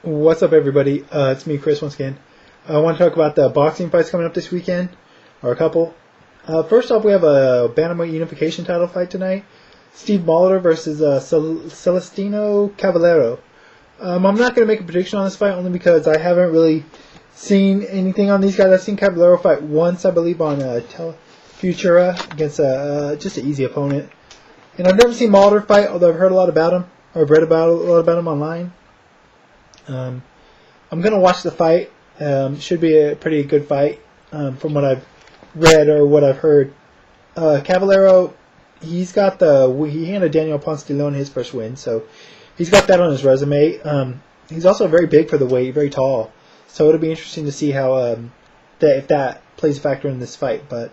What's up, everybody? It's me, Chris, once again. I want to talk about the boxing fights coming up this weekend, or a couple. First off, we have a bantamweight unification title fight tonight. Steve Molitor versus Celestino Caballero. I'm not going to make a prediction on this fight only because I haven't really seen anything on these guys. I've seen Caballero fight once, I believe, on Futura against just an easy opponent. And I've never seen Molitor fight, although I've heard a lot about him, or I've read a lot about him online. I'm going to watch the fight. Should be a pretty good fight from what I've read or what I've heard. Caballero, he handed Daniel Ponce de Leon his first win, so he's got that on his resume. He's also very big for the weight, very tall, so it'll be interesting to see how if that plays a factor in this fight. But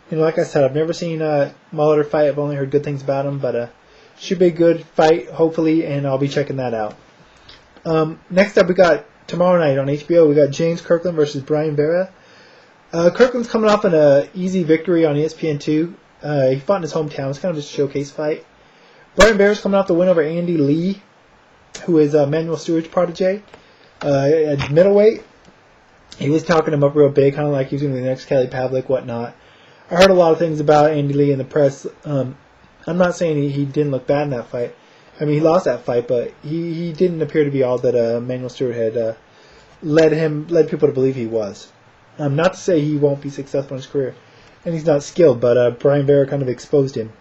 like I said, I've never seen Molitor fight. I've only heard good things about him, but should be a good fight, hopefully, and I'll be checking that out. Next up, we got tomorrow night on HBO. We got James Kirkland versus Brian Vera. Kirkland's coming off an easy victory on ESPN2. He fought in his hometown. It's kind of a showcase fight. Brian Vera's coming off the win over Andy Lee, who is Manuel Stewart's protege. At middleweight, he was talking him up real big, kind of like he was going to be the next Kelly Pavlik, whatnot. I heard a lot of things about Andy Lee in the press. I'm not saying he didn't look bad in that fight. I mean, he lost that fight, but he didn't appear to be all that Manuel Stewart had led people to believe he was. Not to say he won't be successful in his career, and he's not skilled, but Brian Vera kind of exposed him.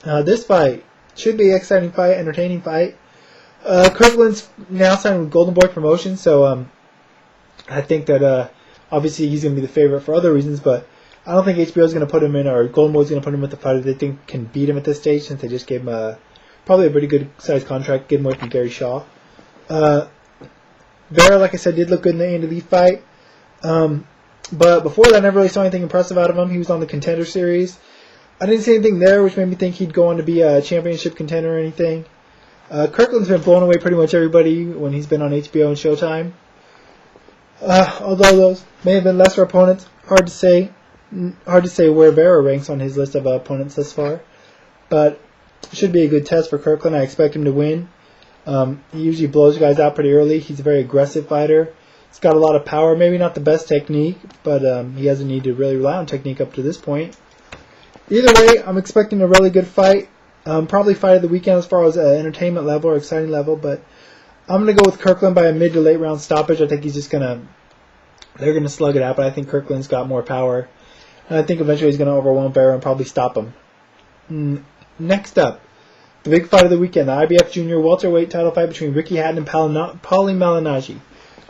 This fight should be an exciting fight, entertaining fight. Kirkland's now signed with Golden Boy Promotions, so I think that obviously he's going to be the favorite for other reasons, but I don't think HBO is going to put him in, or Golden Boy is going to put him with the fighter they think can beat him at this stage, since they just gave him probably a pretty good sized contract, getting away from Gary Shaw. Vera, like I said, did look good in the Andy Lee fight. But before that, I never really saw anything impressive out of him. He was on the Contender Series. I didn't see anything there which made me think he'd go on to be a championship contender or anything. Kirkland's been blowing away pretty much everybody when he's been on HBO and Showtime. Although those may have been lesser opponents, hard to say where Vera ranks on his list of opponents thus far. But should be a good test for Kirkland. I expect him to win. He usually blows guys out pretty early. He's a very aggressive fighter. He's got a lot of power. Maybe not the best technique, but he hasn't needed to really rely on technique up to this point. Either way, I'm expecting a really good fight. Probably fight of the weekend as far as entertainment level or exciting level, but I'm going to go with Kirkland by a mid to late round stoppage. I think they're going to slug it out, but I think Kirkland's got more power. And I think eventually he's going to overwhelm Vera and probably stop him. Next up, the big fight of the weekend, the IBF Junior welterweight title fight between Ricky Hatton and Paulie Malignaggi.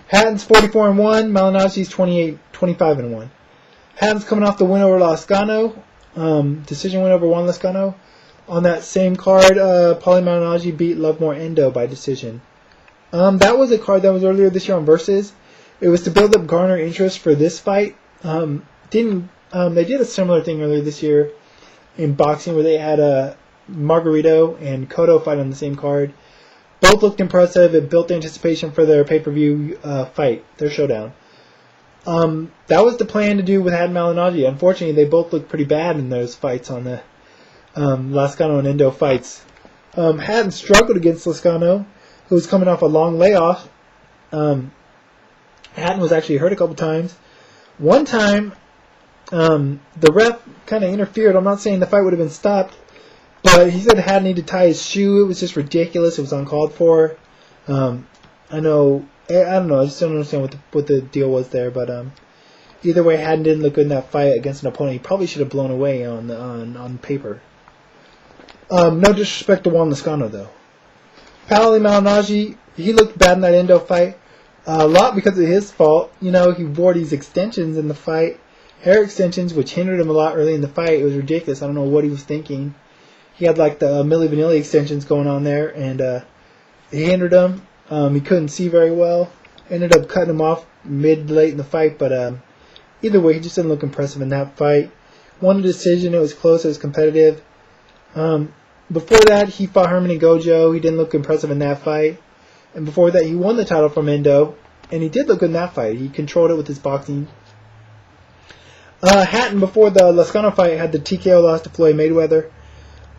Hatton's 44-1, Malignaggi's 25-1. Hatton's coming off the win over Lascano, decision win over Juan Lascano. On that same card, Paulie Malignaggi beat Lovemore Endo by decision. That was a card that was earlier this year on Versus. It was to build up Garner interest for this fight. They did a similar thing earlier this year in boxing where they had Margarito and Cotto fight on the same card. Both looked impressive. It built anticipation for their pay-per-view fight, their showdown. That was the plan to do with Hatton Malignaggi. Unfortunately, they both looked pretty bad in those fights on the Lascano and Endo fights. Hatton struggled against Lascano, who was coming off a long layoff. Hatton was actually hurt a couple times. One time, the ref kind of interfered. I'm not saying the fight would have been stopped, but he said Hatton needed to tie his shoe. It was just ridiculous. It was uncalled for. I don't know. I just don't understand what the deal was there. But either way, Hatton didn't look good in that fight against an opponent he probably should have blown away on paper. No disrespect to Juan Lascano, though. Paulie Malignaggi, he looked bad in that Endo fight. A lot because of his fault. He wore these extensions in the fight. Hair extensions, which hindered him a lot early in the fight. It was ridiculous. I don't know what he was thinking. He had like the Milli Vanilli extensions going on there, and it hindered him. He couldn't see very well. Ended up cutting him off late in the fight, but either way, he just didn't look impressive in that fight. Won a decision. It was close. It was competitive. Before that, he fought Herman Gojo. He didn't look impressive in that fight. And before that, he won the title from Endo, and he did look good in that fight. He controlled it with his boxing. Hatton, before the Lascano fight, had the TKO loss to Floyd Mayweather.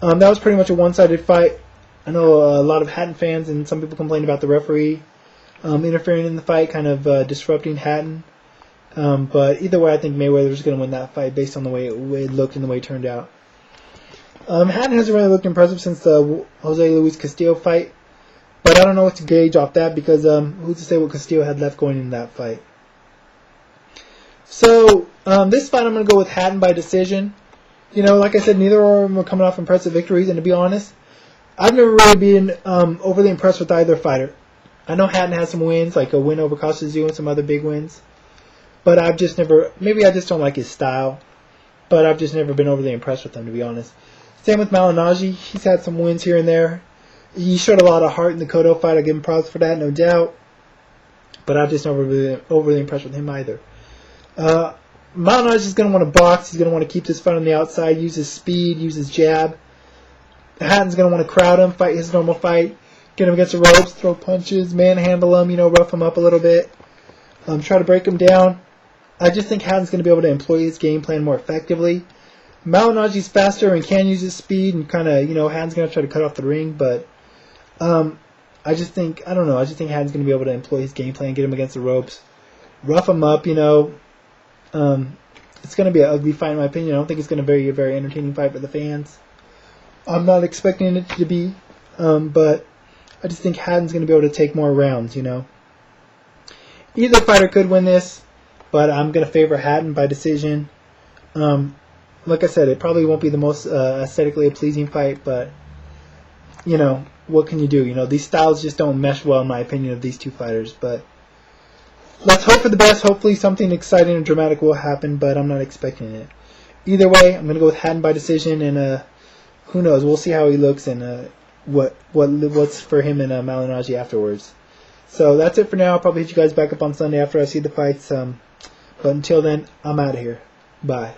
That was pretty much a one-sided fight. I know a lot of Hatton fans and some people complained about the referee. interfering in the fight, kind of disrupting Hatton. But either way, I think Mayweather's going to win that fight based on the way it looked and the way it turned out. Hatton hasn't really looked impressive since the Jose Luis Castillo fight, but I don't know what to gauge off that because who's to say what Castillo had left going into that fight. So this fight I'm going to go with Hatton by decision. Like I said, neither of them are coming off impressive victories, and to be honest, I've never really been overly impressed with either fighter. I know Hatton has some wins, like a win over Costa Zoo and some other big wins, but I've just never, maybe I just don't like his style, but I've just never been overly impressed with him, to be honest. Same with Malignaggi. He's had some wins here and there. He showed a lot of heart in the Cotto fight. I give him props for that, no doubt. But I've just never been overly impressed with him either. Malignaggi's going to want to box. He's going to want to keep this fight on the outside, use his speed, use his jab. Hatton's going to want to crowd him, fight his normal fight, get him against the ropes, throw punches, manhandle him, rough him up a little bit, try to break him down. I just think Hatton's going to be able to employ his game plan more effectively. Malignaggi's faster and can use his speed, and kind of, Hatton's going to try to cut off the ring, but I just think Hatton's going to be able to employ his game plan, get him against the ropes, rough him up, It's going to be an ugly fight in my opinion. I don't think it's going to be a very entertaining fight for the fans. I'm not expecting it to be, but I just think Hatton's going to be able to take more rounds, Either fighter could win this, but I'm going to favor Hatton by decision. Like I said, it probably won't be the most aesthetically pleasing fight, but, what can you do? These styles just don't mesh well, in my opinion, of these two fighters. But let's hope for the best. Hopefully something exciting and dramatic will happen, but I'm not expecting it. Either way, I'm going to go with Hatton by decision, and who knows? We'll see how he looks and what's for him and Malignaggi afterwards. So that's it for now. I'll probably hit you guys back up on Sunday after I see the fights. But until then, I'm out of here. Bye.